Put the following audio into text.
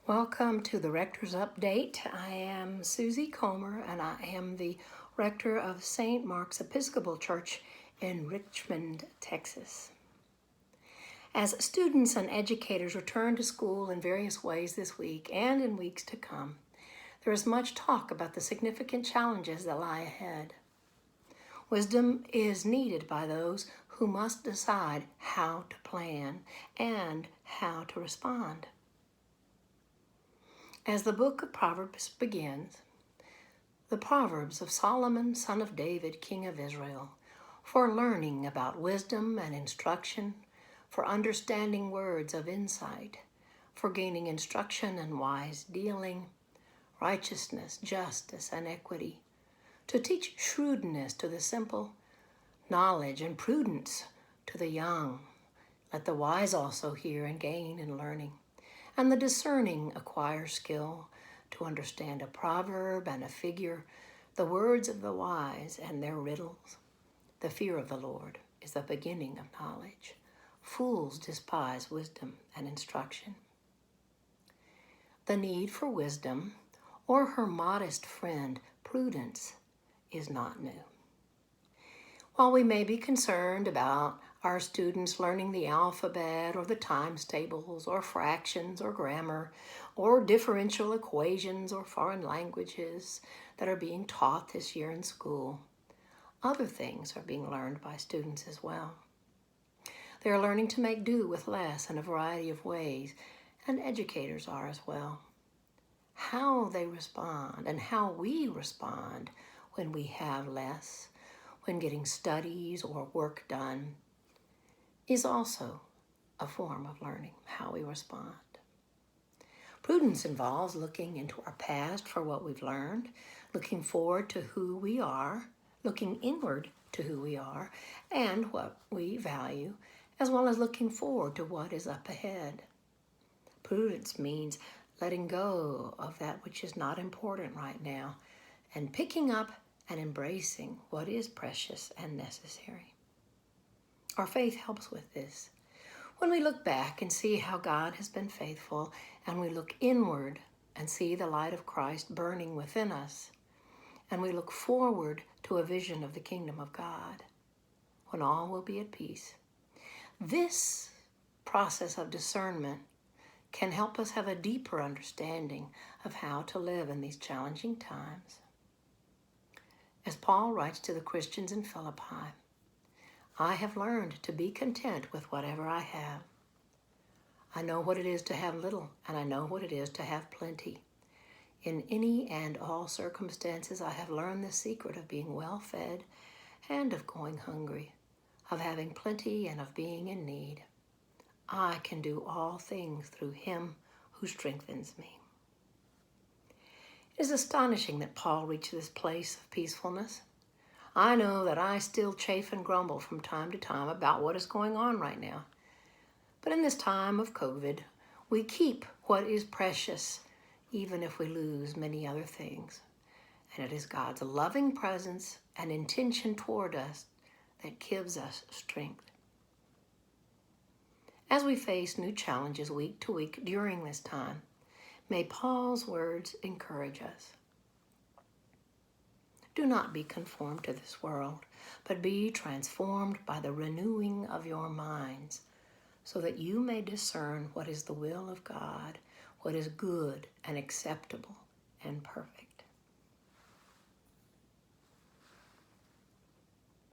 Welcome to the Rector's Update. I am Susie Comer, and I am the Rector of St. Mark's Episcopal Church in Richmond, Texas. As students and educators return to school in various ways this week and in weeks to come, there is much talk about the significant challenges that lie ahead. Wisdom is needed by those who must decide how to plan and how to respond. As the book of Proverbs begins, the Proverbs of Solomon, son of David, king of Israel, for learning about wisdom and instruction, for understanding words of insight, for gaining instruction and wise dealing, righteousness, justice, and equity, to teach shrewdness to the simple, knowledge and prudence to the young. Let the wise also hear and gain in learning, and the discerning acquire skill to understand a proverb and a figure, the words of the wise and their riddles. The fear of the Lord is the beginning of knowledge. Fools despise wisdom and instruction. The need for wisdom, or her modest friend, prudence, is not new. While we may be concerned about our students learning the alphabet or the times tables or fractions or grammar or differential equations or foreign languages that are being taught this year in school, other things are being learned by students as well. They are learning to make do with less in a variety of ways, and educators are as well. How they respond and how we respond when we have less, when getting studies or work done, is also a form of learning how we respond. Prudence involves looking into our past for what we've learned, looking forward to who we are, looking inward to who we are and what we value, as well as looking forward to what is up ahead. Prudence means letting go of that which is not important right now and picking up and embracing what is precious and necessary. Our faith helps with this. When we look back and see how God has been faithful, and we look inward and see the light of Christ burning within us, and we look forward to a vision of the kingdom of God, when all will be at peace. This process of discernment can help us have a deeper understanding of how to live in these challenging times. As Paul writes to the Christians in Philippi, I have learned to be content with whatever I have. I know what it is to have little, and I know what it is to have plenty. In any and all circumstances, I have learned the secret of being well fed and of going hungry, of having plenty and of being in need. I can do all things through him who strengthens me. It is astonishing that Paul reached this place of peacefulness. I know that I still chafe and grumble from time to time about what is going on right now. But in this time of COVID, we keep what is precious, even if we lose many other things. And it is God's loving presence and intention toward us that gives us strength. As we face new challenges week to week during this time, may Paul's words encourage us. Do not be conformed to this world, but be transformed by the renewing of your minds, so that you may discern what is the will of God, what is good and acceptable and perfect.